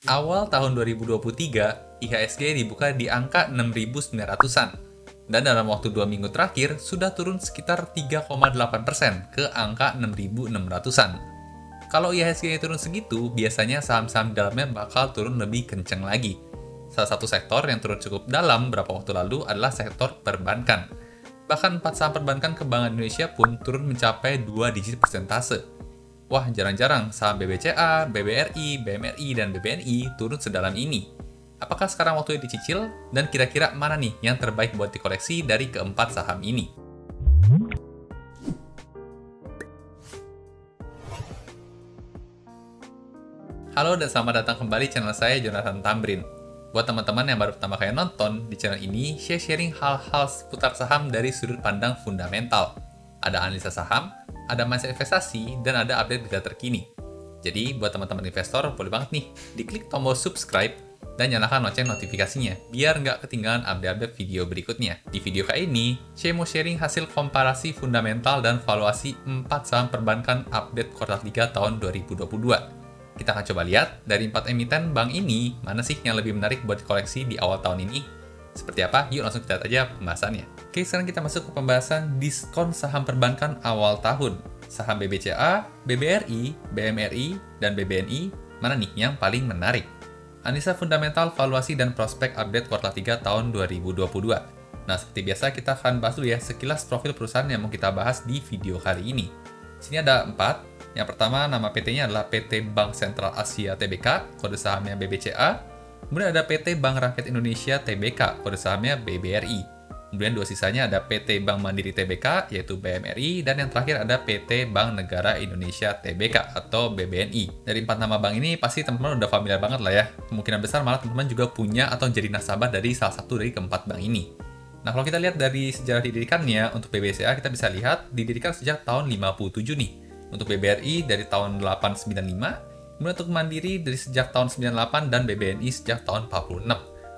Awal tahun 2023, IHSG dibuka di angka 6.900-an. Dan dalam waktu 2 minggu terakhir, sudah turun sekitar 3,8% ke angka 6.600-an. Kalau IHSG turun segitu, biasanya saham-saham di dalamnya bakal turun lebih kenceng lagi. Salah satu sektor yang turun cukup dalam beberapa waktu lalu adalah sektor perbankan. Bahkan 4 saham perbankan ke Bank Indonesia pun turun mencapai 2 digit persentase. Wah, jarang-jarang saham BBCA, BBRI, BMRI, dan BBNI turun sedalam ini. Apakah sekarang waktunya dicicil? Dan kira-kira mana nih yang terbaik buat dikoleksi dari keempat saham ini? Halo dan selamat datang kembali di channel saya, Jonathan Tamrin. Buat teman-teman yang baru pertama kali nonton, di channel ini saya sharing hal-hal seputar saham dari sudut pandang fundamental. Ada analisa saham, ada mindset investasi, dan ada update berita terkini. Jadi, buat teman-teman investor, boleh banget nih, diklik tombol subscribe dan nyalakan lonceng notifikasinya, biar nggak ketinggalan update-update video berikutnya. Di video kali ini, saya mau sharing hasil komparasi fundamental dan valuasi 4 saham perbankan update kuartal 3 tahun 2022. Kita akan coba lihat, dari 4 emiten bank ini, mana sih yang lebih menarik buat koleksi di awal tahun ini? Seperti apa? Yuk langsung kita lihat aja pembahasannya. Oke, sekarang kita masuk ke pembahasan diskon saham perbankan awal tahun. Saham BBCA, BBRI, BMRI, dan BBNI, mana nih yang paling menarik? Analisa fundamental, valuasi, dan prospek update kuartal 3 tahun 2022. Nah, seperti biasa kita akan bahas dulu ya sekilas profil perusahaan yang mau kita bahas di video kali ini. Sini ada 4. Yang pertama, nama PT-nya adalah PT Bank Sentral Asia Tbk, kode sahamnya BBCA. Kemudian ada PT Bank Rakyat Indonesia Tbk, kode sahamnya BBRI. Kemudian 2 sisanya ada PT Bank Mandiri Tbk, yaitu BMRI. Dan yang terakhir ada PT Bank Negara Indonesia Tbk, atau BBNI. Dari 4 nama bank ini, pasti teman-teman udah familiar banget lah ya. Kemungkinan besar malah teman-teman juga punya atau jadi nasabah dari salah satu dari keempat bank ini. Nah, kalau kita lihat dari sejarah didirikannya, untuk BBCA kita bisa lihat didirikan sejak tahun 57 nih. Untuk BBRI dari tahun 895, kemudian untuk Mandiri dari sejak tahun 98, dan BBNI sejak tahun 46.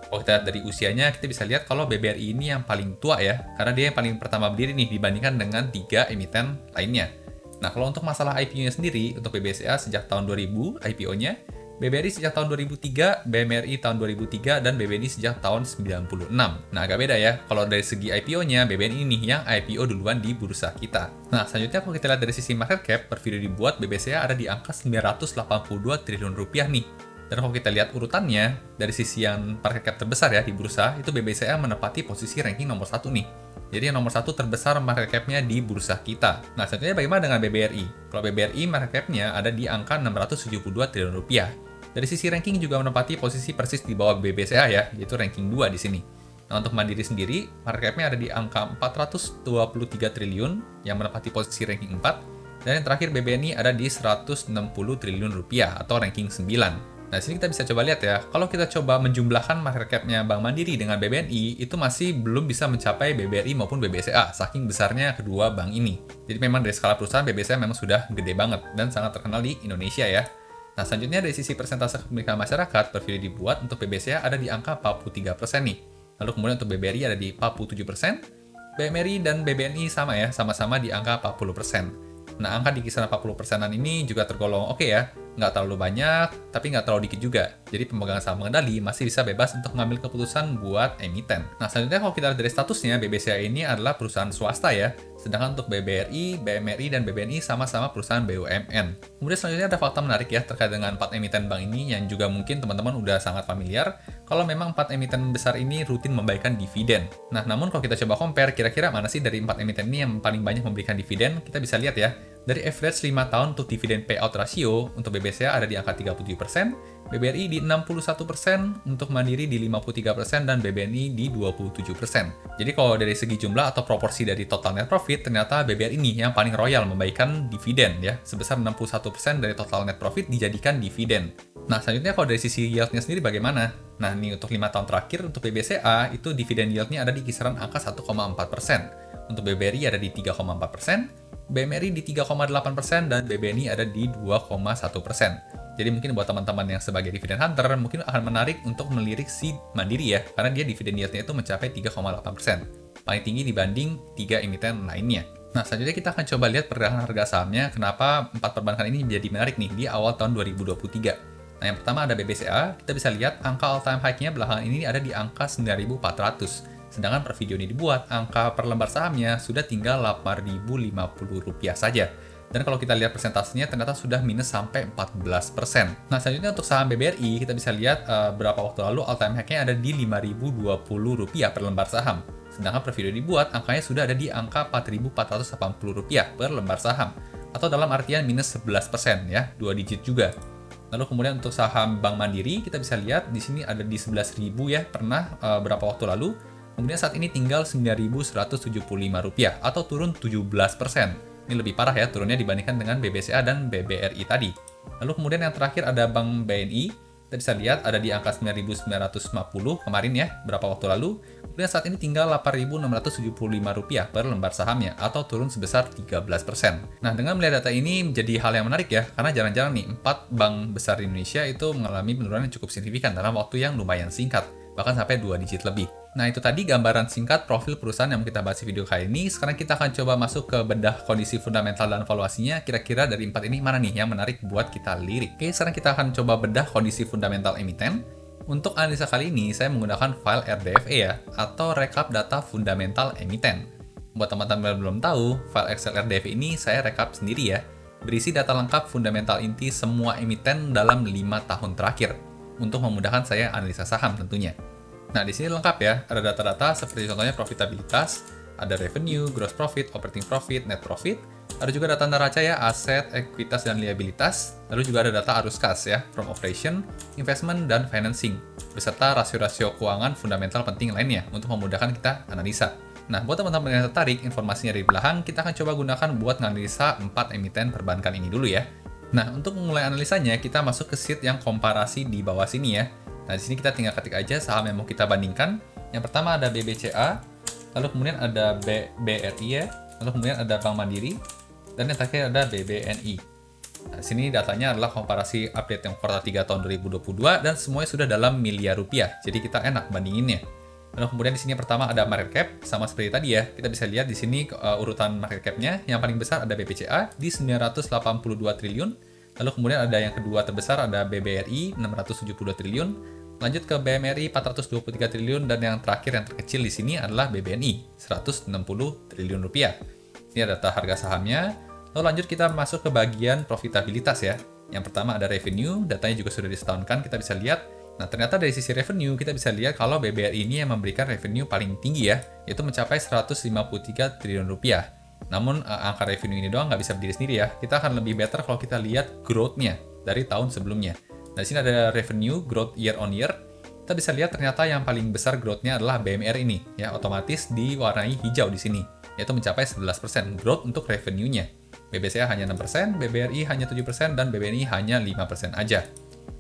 Kalau kita lihat dari usianya, kita bisa lihat kalau BBRI ini yang paling tua ya, karena dia yang paling pertama berdiri nih dibandingkan dengan 3 emiten lainnya. Nah, kalau untuk masalah IPO-nya sendiri, untuk BBCA sejak tahun 2000 IPO-nya, BBRI sejak tahun 2003, BMRI tahun 2003, dan BBNI sejak tahun 96. Nah, agak beda ya. Kalau dari segi IPO-nya, BBNI ini yang IPO duluan di bursa kita. Nah, selanjutnya kalau kita lihat dari sisi market cap, per video dibuat, BBCA ada di angka 982 triliun rupiah nih. Dan kalau kita lihat urutannya, dari sisi yang market cap terbesar ya di bursa, itu BBCA menempati posisi ranking nomor 1 nih. Jadi yang nomor 1 terbesar market cap-nya di bursa kita. Nah, selanjutnya bagaimana dengan BBRI? Kalau BBRI market cap-nya ada di angka 672 triliun rupiah. Dari sisi ranking juga menempati posisi persis di bawah BBCA ya, yaitu ranking 2 di sini. Nah, untuk Mandiri sendiri, market cap-nya ada di angka 423 triliun, yang menempati posisi ranking 4. Dan yang terakhir BBNI ada di 160 triliun rupiah, atau ranking 9. Nah, sini kita bisa coba lihat ya, kalau kita coba menjumlahkan market cap-nya Bank Mandiri dengan BBNI, itu masih belum bisa mencapai BBRI maupun BBCA, saking besarnya kedua bank ini. Jadi memang dari skala perusahaan, BBCA memang sudah gede banget, dan sangat terkenal di Indonesia ya. Nah, selanjutnya dari sisi persentase kepemilikan masyarakat, per video dibuat untuk BBCA ada di angka 43% nih. Lalu kemudian untuk BBRI ada di 47%, BMRI dan BBNI sama ya, sama-sama di angka 40%. Nah, angka di kisaran 40%-an ini juga tergolong oke ya. Nggak terlalu banyak, tapi nggak terlalu dikit juga. Jadi pemegang saham pengendali masih bisa bebas untuk mengambil keputusan buat emiten. Nah, selanjutnya kalau kita lihat dari statusnya, BBCA ini adalah perusahaan swasta ya. Sedangkan untuk BBRI, BMRI, dan BBNI sama-sama perusahaan BUMN. Kemudian selanjutnya ada fakta menarik ya terkait dengan 4 emiten bank ini yang juga mungkin teman-teman udah sangat familiar. Kalau memang 4 emiten besar ini rutin membagikan dividen. Nah, namun kalau kita coba compare, kira-kira mana sih dari 4 emiten ini yang paling banyak memberikan dividen? Kita bisa lihat ya. Dari average 5 tahun untuk dividen payout ratio, untuk BBCA ada di angka 37%, BBRI di 61%, untuk Mandiri di 53%, dan BBNI di 27%. Jadi kalau dari segi jumlah atau proporsi dari total net profit, ternyata BBRI ini yang paling royal membagikan dividen ya, sebesar 61% dari total net profit dijadikan dividen. Nah, selanjutnya kalau dari sisi yield-nya sendiri bagaimana? Nah, ini untuk 5 tahun terakhir untuk BBCA, itu dividen yield-nya ada di kisaran angka 1,4%. Untuk BBRI ada di 3,4%, BMRI di 3,8%, dan BBNI ada di 2,1%. Jadi mungkin buat teman-teman yang sebagai dividen hunter, mungkin akan menarik untuk melirik si Mandiri ya, karena dia dividen yield-nya itu mencapai 3,8%. Paling tinggi dibanding 3 emiten lainnya. Nah, selanjutnya kita akan coba lihat pergerakan harga sahamnya, kenapa 4 perbankan ini menjadi menarik nih di awal tahun 2023. Nah, yang pertama ada BBCA, kita bisa lihat angka all time high-nya belakangan ini ada di angka 9.400. Sedangkan per video ini dibuat, angka per lembar sahamnya sudah tinggal Rp8.050 saja. Dan kalau kita lihat persentasenya, ternyata sudah minus sampai 14%. Nah, selanjutnya untuk saham BBRI, kita bisa lihat berapa waktu lalu all time high-nya ada di Rp5.020 per lembar saham. Sedangkan per video dibuat, angkanya sudah ada di angka Rp4.480 per lembar saham. Atau dalam artian minus 11% ya, 2 digit juga. Lalu kemudian untuk saham Bank Mandiri, kita bisa lihat di sini ada di 11.000 ya, pernah berapa waktu lalu. Kemudian saat ini tinggal Rp9.175 atau turun 17%. Ini lebih parah ya turunnya dibandingkan dengan BBCA dan BBRI tadi. Lalu kemudian yang terakhir ada Bank BNI. Kita bisa lihat ada di angka 9.950 kemarin ya, berapa waktu lalu. Kemudian saat ini tinggal Rp8.675 per lembar sahamnya, atau turun sebesar 13%. Nah, dengan melihat data ini menjadi hal yang menarik ya, karena jarang-jarang nih 4 bank besar di Indonesia itu mengalami penurunan yang cukup signifikan dalam waktu yang lumayan singkat, bahkan sampai 2 digit lebih. Nah, itu tadi gambaran singkat profil perusahaan yang kita bahas di video kali ini. Sekarang kita akan coba masuk ke bedah kondisi fundamental dan valuasinya. Kira-kira dari 4 ini mana nih yang menarik buat kita lirik? Oke, sekarang kita akan coba bedah kondisi fundamental emiten. Untuk analisa kali ini, saya menggunakan file RDFE ya, atau Rekap Data Fundamental Emiten. Buat teman-teman yang belum tahu, file Excel RDFE ini saya rekap sendiri ya. Berisi data lengkap fundamental inti semua emiten dalam 5 tahun terakhir, untuk memudahkan saya analisa saham tentunya. Nah, di sini lengkap ya, ada data-data seperti contohnya profitabilitas, ada revenue, gross profit, operating profit, net profit, ada juga data neraca ya, aset, ekuitas, dan liabilitas, lalu juga ada data arus kas ya, from operation, investment, dan financing, beserta rasio-rasio keuangan fundamental penting lainnya untuk memudahkan kita analisa. Nah, buat teman-teman yang tertarik informasinya dari belakang, kita akan coba gunakan buat menganalisa 4 emiten perbankan ini dulu ya. Nah, untuk memulai analisanya, kita masuk ke sheet yang komparasi di bawah sini ya. Nah, di sini kita tinggal ketik aja saham yang mau kita bandingkan. Yang pertama ada BBCA, lalu kemudian ada BRI ya, lalu kemudian ada Bank Mandiri, dan yang terakhir ada BBNI. Nah, di sini datanya adalah komparasi update yang kuartal 3 tahun 2022 dan semuanya sudah dalam miliar rupiah. Jadi kita enak bandinginnya. Lalu kemudian di sini yang pertama ada market cap, sama seperti tadi ya. Kita bisa lihat di sini urutan market cap-nya. Yang paling besar ada BBCA di 982 triliun. Lalu kemudian ada yang kedua terbesar ada BBRI 672 triliun. Lanjut ke BMRI 423 triliun dan yang terakhir yang terkecil di sini adalah BBNI 160 triliun rupiah. Ini ada data harga sahamnya. Lalu lanjut kita masuk ke bagian profitabilitas ya. Yang pertama ada revenue, datanya juga sudah disetahunkan, kita bisa lihat. Nah, ternyata dari sisi revenue kita bisa lihat kalau BBRI ini yang memberikan revenue paling tinggi ya, yaitu mencapai 153 triliun rupiah. Namun angka revenue ini doang nggak bisa berdiri sendiri ya. Kita akan lebih better kalau kita lihat growth-nya dari tahun sebelumnya. Nah, di sini ada revenue growth year on year. Kita bisa lihat ternyata yang paling besar growth-nya adalah BMR ini, ya otomatis diwarnai hijau di sini, yaitu mencapai 11% growth untuk revenue-nya. BBCA hanya 6%, BBRI hanya 7%, dan BBNI hanya 5% aja.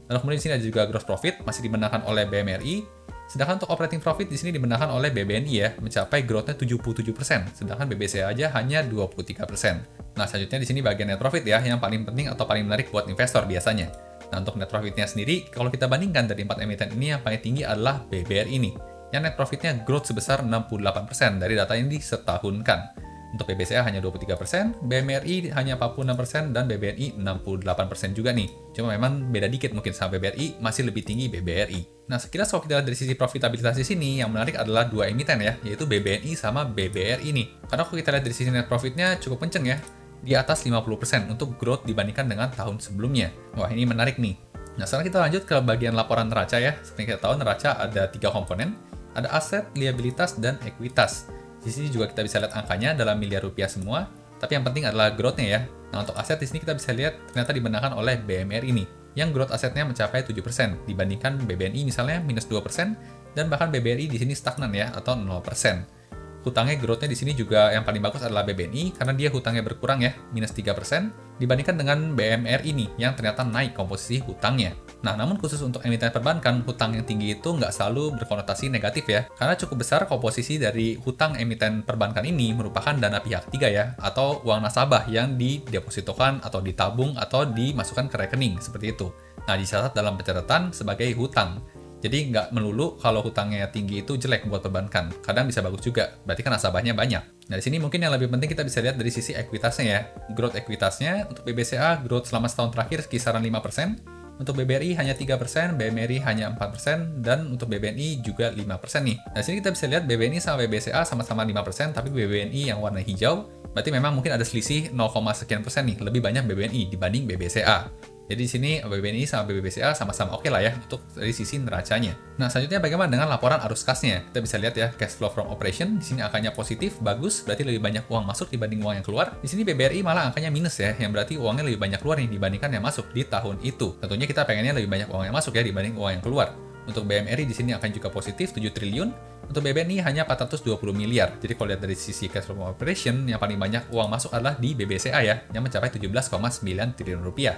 Lalu kemudian di sini ada juga gross profit, masih dimenangkan oleh BMRI, sedangkan untuk operating profit di sini dimenangkan oleh BBNI ya, mencapai growth-nya 77%, sedangkan BBCA aja hanya 23%. Nah, selanjutnya di sini bagian net profit ya, yang paling penting atau paling menarik buat investor biasanya. Nah, untuk net profitnya sendiri, kalau kita bandingkan dari 4 emiten ini, yang paling tinggi adalah BBRI ini, yang net profitnya growth sebesar 68% dari data yang disetahunkan. Untuk BBCA hanya 23%, BMRI hanya 46%, dan BBNI 68% juga nih. Cuma memang beda dikit mungkin sama BBRI, masih lebih tinggi BBRI. Nah, sekilas kalau kita lihat dari sisi profitabilitas di sini, yang menarik adalah 2 emiten ya, yaitu BBNI sama BBRI nih. Karena kalau kita lihat dari sisi net profitnya cukup kenceng ya, di atas 50% untuk growth dibandingkan dengan tahun sebelumnya. Wah, ini menarik nih. Nah, sekarang kita lanjut ke bagian laporan neraca ya. Seperti kita tahu, neraca ada 3 komponen. Ada aset, liabilitas, dan ekuitas. Di sini juga kita bisa lihat angkanya dalam miliar rupiah semua, tapi yang penting adalah growth-nya ya. Nah, untuk aset di sini kita bisa lihat ternyata dimenangkan oleh BMR ini, yang growth asetnya mencapai 7%, dibandingkan BBNI misalnya minus 2%, dan bahkan BBRI di sini stagnan ya, atau 0%. Hutangnya growth-nya di sini juga yang paling bagus adalah BBNI, karena dia hutangnya berkurang ya, minus 3%, dibandingkan dengan BMR ini, yang ternyata naik komposisi hutangnya. Nah, namun khusus untuk emiten perbankan, hutang yang tinggi itu nggak selalu berkonotasi negatif ya, karena cukup besar komposisi dari hutang emiten perbankan ini merupakan dana pihak ketiga ya, atau uang nasabah yang didepositokan atau ditabung atau dimasukkan ke rekening, seperti itu. Nah, dicatat dalam pencatatan sebagai hutang. Jadi nggak melulu kalau hutangnya tinggi itu jelek buat perbankan, kadang bisa bagus juga, berarti kan nasabahnya banyak. Nah, di sini mungkin yang lebih penting kita bisa lihat dari sisi ekuitasnya ya. Growth ekuitasnya untuk BBCA growth selama setahun terakhir kisaran 5%, Untuk BBRI hanya 3%, BMRI hanya 4%, dan untuk BBNI juga 5% nih. Nah, sini kita bisa lihat BBNI sama BBCA sama-sama 5%, tapi BBNI yang warna hijau, berarti memang mungkin ada selisih 0, sekian persen nih, lebih banyak BBNI dibanding BBCA. Jadi di sini BBNI sama BBCA sama-sama oke lah ya untuk dari sisi neracanya. Nah, selanjutnya bagaimana dengan laporan arus kasnya? Kita bisa lihat ya, cash flow from operation di sini angkanya positif, bagus, berarti lebih banyak uang masuk dibanding uang yang keluar. Di sini BBRI malah angkanya minus ya, yang berarti uangnya lebih banyak keluar nih dibandingkan yang masuk di tahun itu. Tentunya kita pengennya lebih banyak uang yang masuk ya dibanding uang yang keluar. Untuk BMRI di sini akan juga positif 7 triliun. Untuk BBNI hanya 420 miliar. Jadi kalau lihat dari sisi cash flow from operation, yang paling banyak uang masuk adalah di BBCA ya, yang mencapai 17,9 triliun rupiah.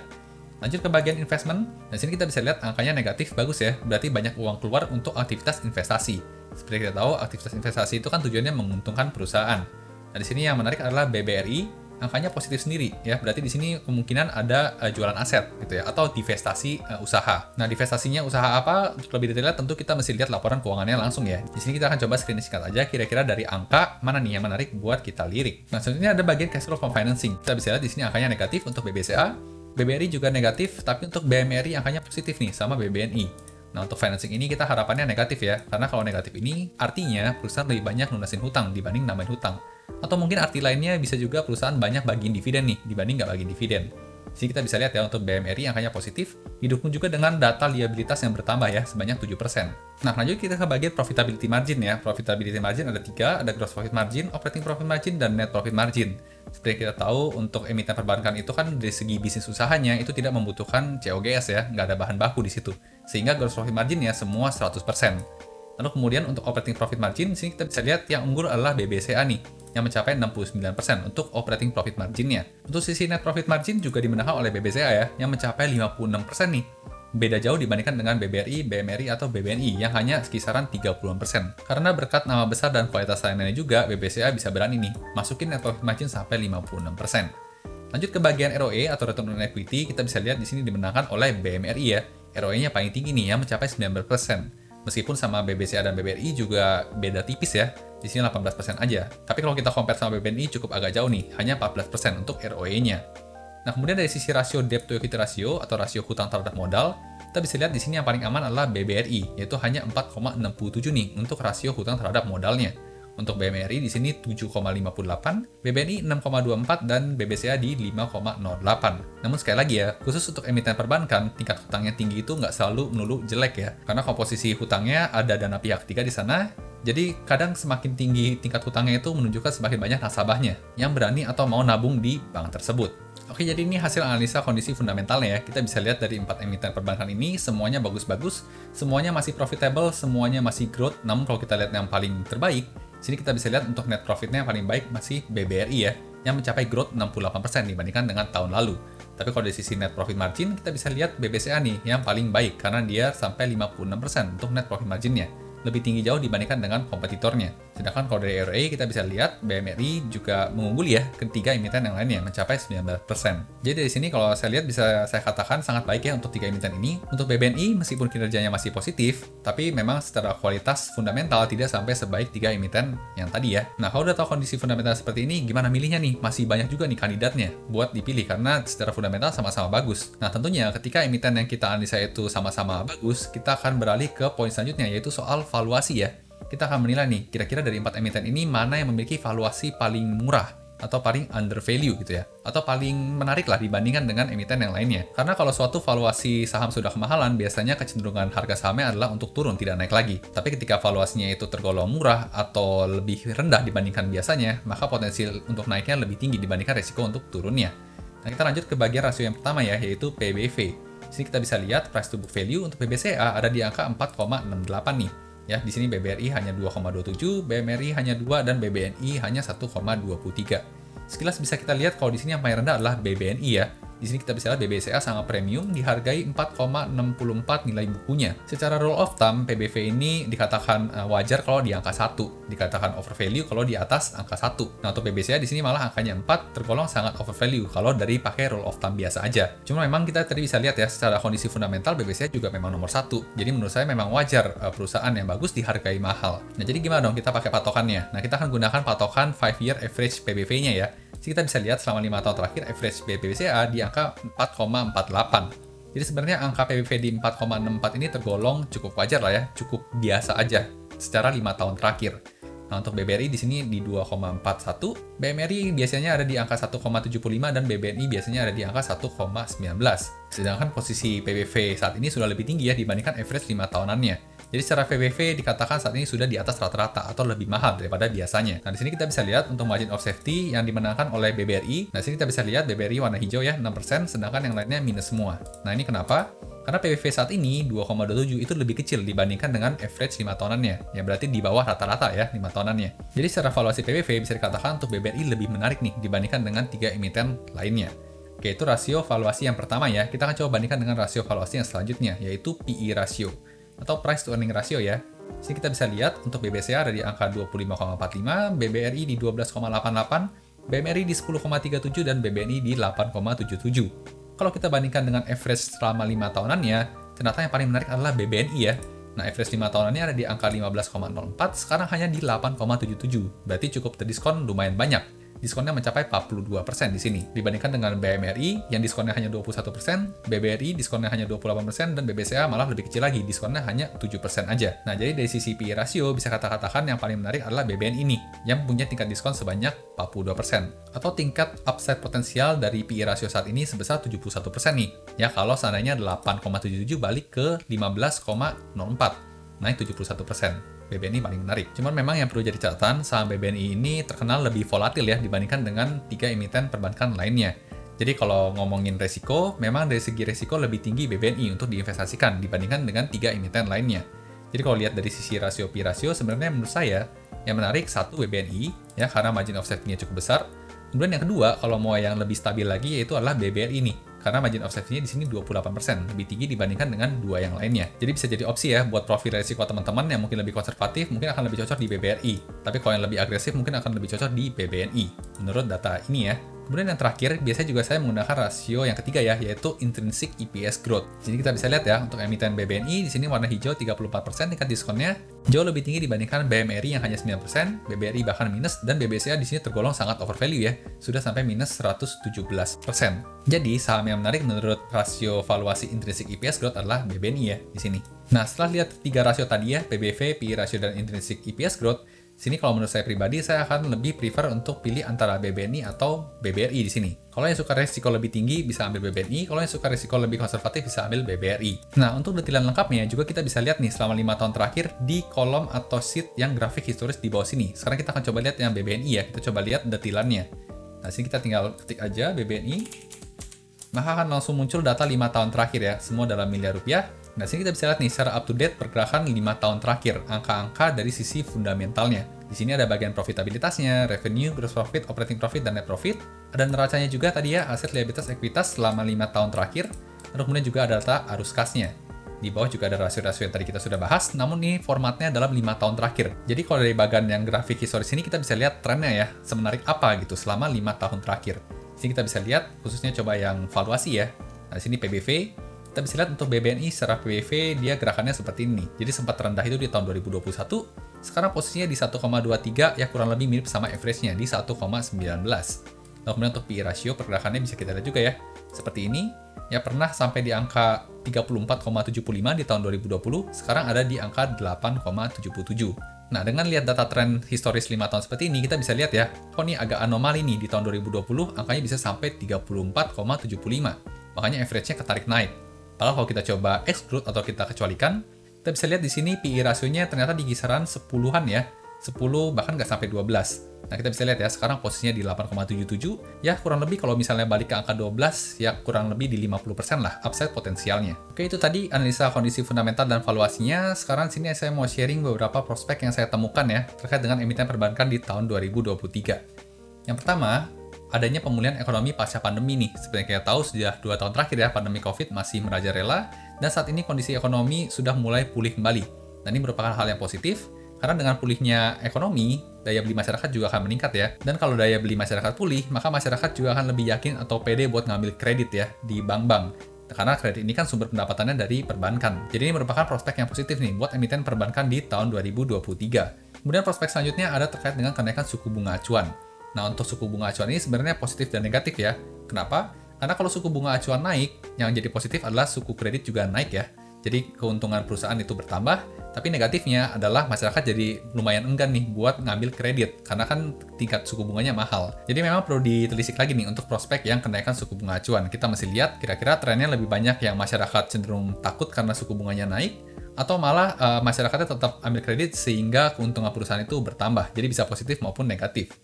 Lanjut ke bagian investment, di sini kita bisa lihat angkanya negatif, bagus ya, berarti banyak uang keluar untuk aktivitas investasi. Seperti kita tahu, aktivitas investasi itu kan tujuannya menguntungkan perusahaan. Nah, di sini yang menarik adalah BBRI, angkanya positif sendiri ya, berarti di sini kemungkinan ada jualan aset gitu ya, atau divestasi usaha. Nah, divestasinya usaha apa? Untuk lebih detailnya tentu kita mesti lihat laporan keuangannya langsung ya. Di sini kita akan coba screenshot aja kira-kira dari angka mana nih yang menarik buat kita lirik. Nah, selanjutnya ada bagian cash flow from financing. Kita bisa lihat di sini angkanya negatif untuk BBCA. BBRI juga negatif, tapi untuk BMRI angkanya positif nih, sama BBNI. Nah, untuk financing ini kita harapannya negatif ya, karena kalau negatif ini artinya perusahaan lebih banyak lunasin hutang dibanding nambahin hutang. Atau mungkin arti lainnya bisa juga perusahaan banyak bagiin dividen nih, dibanding nggak bagiin dividen. Jadi kita bisa lihat ya, untuk BMRI angkanya positif, didukung juga dengan data liabilitas yang bertambah ya, sebanyak 7%. Nah, lanjut kita ke bagian profitability margin ya. Profitability margin ada 3, ada gross profit margin, operating profit margin, dan net profit margin. Seperti kita tahu, untuk emiten perbankan itu kan dari segi bisnis usahanya itu tidak membutuhkan COGS ya, nggak ada bahan baku di situ. Sehingga gross profit marginnya semua 100%. Lalu kemudian untuk operating profit margin, sini kita bisa lihat yang unggul adalah BBCA nih, yang mencapai 69% untuk operating profit marginnya. Untuk sisi net profit margin juga dimenangkan oleh BBCA ya, yang mencapai 56% nih. Beda jauh dibandingkan dengan BBRI, BMRI, atau BBNI yang hanya kisaran 30%. Karena berkat nama besar dan kualitas layanannya juga, BBCA bisa berani nih, masukin net profit margin sampai 56%. Lanjut ke bagian ROE atau return on equity, kita bisa lihat di sini dimenangkan oleh BMRI ya. ROE-nya paling tinggi nih, yang mencapai 19%. Meskipun sama BBCA dan BBRI juga beda tipis ya, di sini 18% aja. Tapi kalau kita compare sama BBNI cukup agak jauh nih, hanya 14% untuk ROE-nya. Nah, kemudian dari sisi rasio debt to equity ratio atau rasio hutang terhadap modal, kita bisa lihat di sini yang paling aman adalah BBRI, yaitu hanya 4,67 nih untuk rasio hutang terhadap modalnya. Untuk BMRI di sini 7,58, BBNI 6,24, dan BBCA di 5,08. Namun sekali lagi ya, khusus untuk emiten perbankan, tingkat hutangnya tinggi itu nggak selalu melulu jelek ya. Karena komposisi hutangnya ada dana pihak ketiga di sana, jadi kadang semakin tinggi tingkat hutangnya itu menunjukkan semakin banyak nasabahnya yang berani atau mau nabung di bank tersebut. Oke, jadi ini hasil analisa kondisi fundamentalnya ya. Kita bisa lihat dari 4 emiten perbankan ini, semuanya bagus-bagus, semuanya masih profitable, semuanya masih growth. Namun kalau kita lihat yang paling terbaik, sini kita bisa lihat untuk net profitnya yang paling baik masih BBRI ya, yang mencapai growth 68% dibandingkan dengan tahun lalu. Tapi kalau dari sisi net profit margin, kita bisa lihat BBCA nih yang paling baik, karena dia sampai 56% untuk net profit marginnya. Lebih tinggi jauh dibandingkan dengan kompetitornya. Sedangkan kalau dari ROE kita bisa lihat BMRI juga mengungguli ya ketiga emiten yang lainnya mencapai 19%. Jadi dari sini kalau saya lihat bisa saya katakan sangat baik ya untuk tiga emiten ini. Untuk BBNI meskipun kinerjanya masih positif, tapi memang secara kualitas fundamental tidak sampai sebaik tiga emiten yang tadi ya. Nah, kalau udah tahu kondisi fundamental seperti ini, gimana milihnya nih? Masih banyak juga nih kandidatnya buat dipilih karena secara fundamental sama-sama bagus. Nah, tentunya ketika emiten yang kita analisa itu sama-sama bagus, kita akan beralih ke poin selanjutnya yaitu soal valuasi ya. Kita akan menilai nih, kira-kira dari 4 emiten ini mana yang memiliki valuasi paling murah atau paling under value gitu ya, atau paling menarik lah dibandingkan dengan emiten yang lainnya. Karena kalau suatu valuasi saham sudah kemahalan, biasanya kecenderungan harga sahamnya adalah untuk turun, tidak naik lagi. Tapi ketika valuasinya itu tergolong murah atau lebih rendah dibandingkan biasanya, maka potensi untuk naiknya lebih tinggi dibandingkan resiko untuk turunnya. Nah, kita lanjut ke bagian rasio yang pertama ya, yaitu PBV. Di sini kita bisa lihat price to book value untuk BBCA ada di angka 4,68 nih. Ya, di sini BBRI hanya 2,27, BMRI hanya 2, dan BBNI hanya 1,23. Sekilas bisa kita lihat kalau di sini yang paling rendah adalah BBNI ya. Di sini kita bisa lihat BBCA sangat premium, dihargai 4,64 nilai bukunya. Secara rule of thumb, PBV ini dikatakan wajar kalau di angka 1, dikatakan overvalue kalau di atas angka 1. Nah, untuk BBCA di sini malah angkanya 4, tergolong sangat overvalue kalau dari pakai rule of thumb biasa aja. Cuma memang kita tadi bisa lihat ya, secara kondisi fundamental BBCA juga memang nomor 1. Jadi menurut saya memang wajar perusahaan yang bagus dihargai mahal. Nah, jadi gimana dong kita pakai patokannya? Nah, kita akan gunakan patokan 5-year average PBV-nya ya. Jadi kita bisa lihat selama 5 tahun terakhir average BBCA di angka 4,48. Jadi sebenarnya angka PBV di 4,64 ini tergolong cukup wajar lah ya, cukup biasa aja secara 5 tahun terakhir. Nah, untuk BBRI di sini di 2,41, BMRI biasanya ada di angka 1,75 dan BBNI biasanya ada di angka 1,19. Sedangkan posisi PBV saat ini sudah lebih tinggi ya dibandingkan average 5 tahunannya. Jadi secara PBV dikatakan saat ini sudah di atas rata-rata atau lebih mahal daripada biasanya. Nah, di sini kita bisa lihat untuk margin of safety yang dimenangkan oleh BBRI. Nah, di sini kita bisa lihat BBRI warna hijau ya, 6%, sedangkan yang lainnya minus semua. Nah, ini kenapa? Karena PBV saat ini 2,27 itu lebih kecil dibandingkan dengan average 5 tahunannya. Ya berarti di bawah rata-rata ya 5 tahunannya. Jadi secara valuasi PBV bisa dikatakan untuk BBRI lebih menarik nih dibandingkan dengan 3 emiten lainnya. Oke, itu rasio valuasi yang pertama ya. Kita akan coba bandingkan dengan rasio valuasi yang selanjutnya, yaitu PE ratio atau price to earning ratio ya. Sini kita bisa lihat untuk BBCA ada di angka 25,45, BBRI di 12,88, BMRI di 10,37 dan BBNI di 8,77. Kalau kita bandingkan dengan average selama 5 tahunannya, ternyata yang paling menarik adalah BBNI ya. Nah, average 5 tahunannya ada di angka 15,04, sekarang hanya di 8,77. Berarti cukup terdiskon lumayan banyak. Diskonnya mencapai 42% di sini. Dibandingkan dengan BMRI yang diskonnya hanya 21%, BBRI diskonnya hanya 28%, dan BBCA malah lebih kecil lagi, diskonnya hanya 7% aja. Nah, jadi dari sisi PE ratio bisa katakan yang paling menarik adalah BBNI ini, yang punya tingkat diskon sebanyak 42%. Atau tingkat upside potensial dari PE ratio saat ini sebesar 71% nih. Ya, kalau seandainya 8,77 balik ke 15,04, naik 71%. BBNI paling menarik. Cuman memang yang perlu jadi catatan, saham BBNI ini terkenal lebih volatil ya dibandingkan dengan 3 emiten perbankan lainnya. Jadi kalau ngomongin resiko, memang dari segi resiko lebih tinggi BBNI untuk diinvestasikan dibandingkan dengan 3 emiten lainnya. Jadi kalau lihat dari sisi rasio P ratio, sebenarnya menurut saya yang menarik satu BBNI ya karena margin of safety-nya cukup besar. Kemudian yang kedua, kalau mau yang lebih stabil lagi yaitu adalah BBRI ini. Karena margin of safety-nya di sini 28%, lebih tinggi dibandingkan dengan dua yang lainnya. Jadi bisa jadi opsi ya buat profil resiko teman-teman yang mungkin lebih konservatif, mungkin akan lebih cocok di BBRI. Tapi kalau yang lebih agresif mungkin akan lebih cocok di BBNI, menurut data ini ya. Kemudian yang terakhir, biasanya juga saya menggunakan rasio yang ketiga ya, yaitu intrinsic EPS growth. Jadi kita bisa lihat ya, untuk emiten BBNI, di sini warna hijau 34% tingkat diskonnya, jauh lebih tinggi dibandingkan BMRI yang hanya 9%, BBRI bahkan minus, dan BBCA di sini tergolong sangat overvalue ya, sudah sampai minus 117%. Jadi, saham yang menarik menurut rasio valuasi intrinsic EPS growth adalah BBNI ya, di sini. Nah, setelah lihat tiga rasio tadi ya, PBV, PE ratio, dan intrinsic EPS growth, sini kalau menurut saya pribadi, saya akan lebih prefer untuk pilih antara BBNI atau BBRI di sini. Kalau yang suka resiko lebih tinggi bisa ambil BBNI, kalau yang suka resiko lebih konservatif bisa ambil BBRI. Nah, untuk detail lengkapnya juga kita bisa lihat nih selama 5 tahun terakhir di kolom atau sheet yang grafik historis di bawah sini. Sekarang kita akan coba lihat yang BBNI ya, kita coba lihat detilannya. Nah, sini kita tinggal ketik aja BBNI, maka akan langsung muncul data 5 tahun terakhir ya, semua dalam miliar rupiah. Nah, sini kita bisa lihat nih secara up to date pergerakan 5 tahun terakhir, angka-angka dari sisi fundamentalnya. Di sini ada bagian profitabilitasnya, revenue, gross profit, operating profit, dan net profit. Ada neracanya juga tadi ya, aset liabilitas ekuitas selama 5 tahun terakhir. Lalu kemudian juga ada data arus kasnya. Di bawah juga ada rasio-rasio yang tadi kita sudah bahas, namun ini formatnya dalam 5 tahun terakhir. Jadi kalau dari bagian yang grafik historis ini kita bisa lihat trennya ya, semenarik apa gitu selama 5 tahun terakhir. Di sini kita bisa lihat, khususnya coba yang valuasi ya. Nah, di sini PBV. Kita bisa lihat untuk BBNI secara PBV dia gerakannya seperti ini. Jadi sempat rendah itu di tahun 2021, sekarang posisinya di 1,23 ya kurang lebih mirip sama average-nya di 1,19. Nah, kemudian untuk PE ratio pergerakannya bisa kita lihat juga ya. Seperti ini, ya pernah sampai di angka 34,75 di tahun 2020, sekarang ada di angka 8,77. Nah, dengan lihat data tren historis 5 tahun seperti ini, kita bisa lihat ya, kok ini agak anomali nih di tahun 2020, angkanya bisa sampai 34,75. Makanya average-nya ketarik naik. Kalau kita coba exclude atau kita kecualikan, kita bisa lihat di sini PE rasionya ternyata di kisaran 10-an ya. 10 bahkan nggak sampai 12. Nah, kita bisa lihat ya, sekarang posisinya di 8,77. Ya, kurang lebih kalau misalnya balik ke angka 12, ya kurang lebih di 50% lah upside potensialnya. Oke, itu tadi analisa kondisi fundamental dan valuasinya. Sekarang sini saya mau sharing beberapa prospek yang saya temukan ya, terkait dengan emiten perbankan di tahun 2023. Yang pertama, adanya pemulihan ekonomi pasca pandemi nih. Seperti yang kita tahu, sudah 2 tahun terakhir ya, pandemi COVID masih merajalela, dan saat ini kondisi ekonomi sudah mulai pulih kembali. Dan ini merupakan hal yang positif, karena dengan pulihnya ekonomi, daya beli masyarakat juga akan meningkat ya. Dan kalau daya beli masyarakat pulih, maka masyarakat juga akan lebih yakin atau pede buat ngambil kredit ya di bank-bank. Karena kredit ini kan sumber pendapatannya dari perbankan. Jadi ini merupakan prospek yang positif nih buat emiten perbankan di tahun 2023. Kemudian prospek selanjutnya ada terkait dengan kenaikan suku bunga acuan. Nah, untuk suku bunga acuan ini sebenarnya positif dan negatif ya. Kenapa? Karena kalau suku bunga acuan naik, yang jadi positif adalah suku kredit juga naik ya. Jadi keuntungan perusahaan itu bertambah, tapi negatifnya adalah masyarakat jadi lumayan enggan nih buat ngambil kredit, karena kan tingkat suku bunganya mahal. Jadi memang perlu ditelisik lagi nih untuk prospek yang kenaikan suku bunga acuan. Kita mesti lihat kira-kira trennya lebih banyak yang masyarakat cenderung takut karena suku bunganya naik, atau malah masyarakatnya tetap ambil kredit sehingga keuntungan perusahaan itu bertambah. Jadi bisa positif maupun negatif.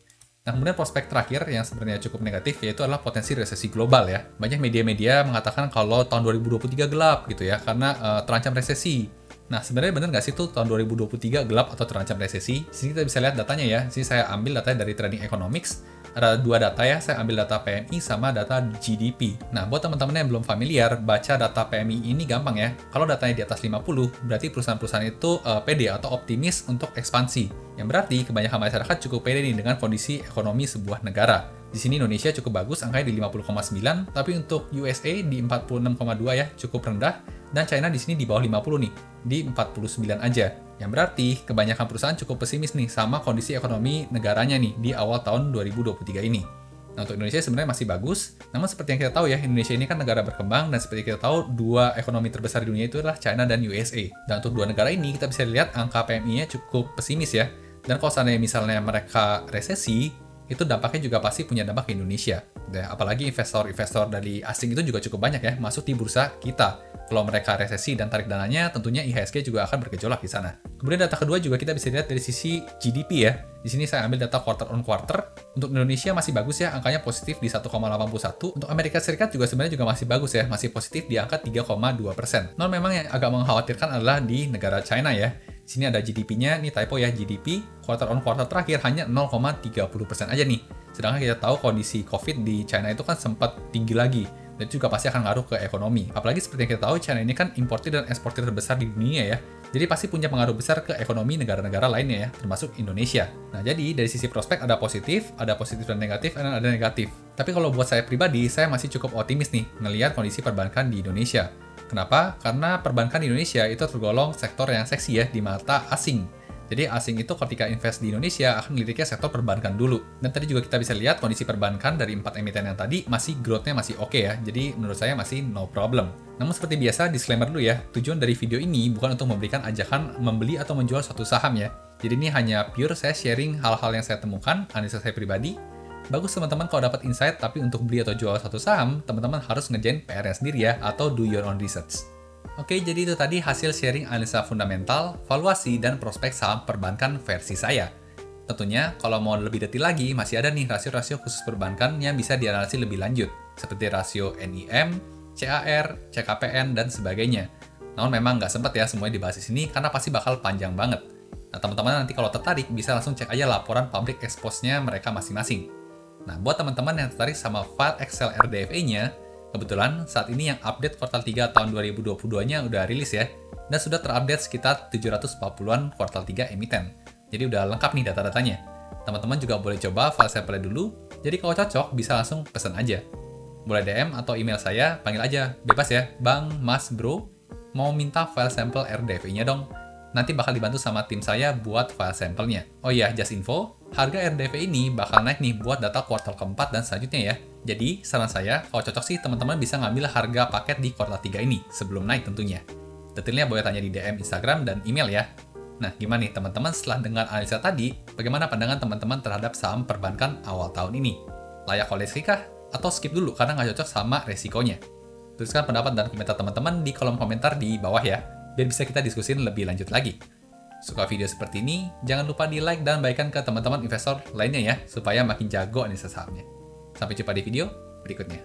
Nah, kemudian prospek terakhir yang sebenarnya cukup negatif yaitu adalah potensi resesi global ya. Banyak media-media mengatakan kalau tahun 2023 gelap gitu ya, karena terancam resesi. Nah, sebenarnya benar nggak sih tuh tahun 2023 gelap atau terancam resesi? Di sini kita bisa lihat datanya ya. Di sini saya ambil datanya dari Trading Economics. Ada dua data ya, saya ambil data PMI sama data GDP. Nah, buat teman-teman yang belum familiar, baca data PMI ini gampang ya. Kalau datanya di atas 50, berarti perusahaan-perusahaan itu pede atau optimis untuk ekspansi. Yang berarti kebanyakan masyarakat cukup pede nih dengan kondisi ekonomi sebuah negara. Di sini Indonesia cukup bagus, angkanya di 50,9, tapi untuk USA di 46,2 ya, cukup rendah. Dan China di sini di bawah 50 nih, di 49 aja. Yang berarti kebanyakan perusahaan cukup pesimis nih sama kondisi ekonomi negaranya nih di awal tahun 2023 ini. Nah, untuk Indonesia sebenarnya masih bagus, namun seperti yang kita tahu ya, Indonesia ini kan negara berkembang, dan seperti kita tahu, dua ekonomi terbesar di dunia itu adalah China dan USA. Dan untuk dua negara ini, kita bisa lihat angka PMI-nya cukup pesimis ya. Dan kalau seandainya misalnya mereka resesi, itu dampaknya juga pasti punya dampak ke Indonesia. Dan apalagi investor-investor dari asing itu juga cukup banyak ya masuk di bursa kita. Kalau mereka resesi dan tarik dananya, tentunya IHSG juga akan bergejolak di sana. Kemudian data kedua juga kita bisa lihat dari sisi GDP ya. Di sini saya ambil data quarter on quarter. Untuk Indonesia masih bagus ya, angkanya positif di 1,81. Untuk Amerika Serikat juga sebenarnya juga masih bagus ya, masih positif di angka 3,2%. Non memang yang agak mengkhawatirkan adalah di negara China ya. Di sini ada GDP-nya, ini typo ya, GDP quarter on quarter terakhir hanya 0,30% aja nih. Sedangkan kita tahu kondisi COVID di China itu kan sempat tinggi lagi. Dan itu juga pasti akan ngaruh ke ekonomi. Apalagi seperti yang kita tahu, China ini kan importir dan eksportir terbesar di dunia ya. Jadi pasti punya pengaruh besar ke ekonomi negara-negara lainnya ya, termasuk Indonesia. Nah, jadi dari sisi prospek ada positif dan negatif, dan ada negatif. Tapi kalau buat saya pribadi, saya masih cukup optimis nih ngelihat kondisi perbankan di Indonesia. Kenapa? Karena perbankan di Indonesia itu tergolong sektor yang seksi ya di mata asing. Jadi asing itu ketika invest di Indonesia akan meliriknya sektor perbankan dulu. Dan tadi juga kita bisa lihat kondisi perbankan dari 4 emiten yang tadi masih growth-nya masih oke ya. Jadi menurut saya masih no problem. Namun seperti biasa, disclaimer dulu ya. Tujuan dari video ini bukan untuk memberikan ajakan membeli atau menjual suatu saham ya. Jadi ini hanya pure saya sharing hal-hal yang saya temukan, analisa saya pribadi. Bagus teman-teman kalau dapat insight, tapi untuk beli atau jual satu saham, teman-teman harus ngerjain PR-nya sendiri ya, atau do your own research. Oke, jadi itu tadi hasil sharing analisa fundamental, valuasi, dan prospek saham perbankan versi saya. Tentunya, kalau mau lebih detail lagi, masih ada nih rasio-rasio khusus perbankan yang bisa dianalisis lebih lanjut, seperti rasio NIM, CAR, CKPN, dan sebagainya. Namun memang nggak sempat ya semuanya dibahas di sini, karena pasti bakal panjang banget. Nah, teman-teman nanti kalau tertarik, bisa langsung cek aja laporan public expose-nya mereka masing-masing. Nah, buat teman-teman yang tertarik sama file Excel RDFA-nya, kebetulan saat ini yang update kuartal 3 tahun 2022-nya udah rilis ya, dan sudah terupdate sekitar 740-an kuartal 3 emiten. Jadi udah lengkap nih data-datanya. Teman-teman juga boleh coba file sampelnya dulu, jadi kalau cocok bisa langsung pesan aja. Boleh DM atau email saya, panggil aja, bebas ya, Bang, Mas, Bro, mau minta file sampel RDFA-nya dong. Nanti bakal dibantu sama tim saya buat file sampelnya. Oh iya, just info, harga RDFA ini bakal naik nih buat data kuartal keempat dan selanjutnya ya. Jadi, saran saya, kalau cocok sih teman-teman bisa ngambil harga paket di kuartal 3 ini, sebelum naik tentunya. Detailnya boleh tanya di DM Instagram dan email ya. Nah, gimana nih teman-teman setelah dengar analisa tadi, bagaimana pandangan teman-teman terhadap saham perbankan awal tahun ini? Layak koleksi kah? Atau skip dulu karena nggak cocok sama resikonya? Tuliskan pendapat dan komentar teman-teman di kolom komentar di bawah ya, biar bisa kita diskusin lebih lanjut lagi. Suka video seperti ini, jangan lupa di like dan bagikan ke teman-teman investor lainnya ya, supaya makin jago analisa sahamnya. Sampai jumpa di video berikutnya.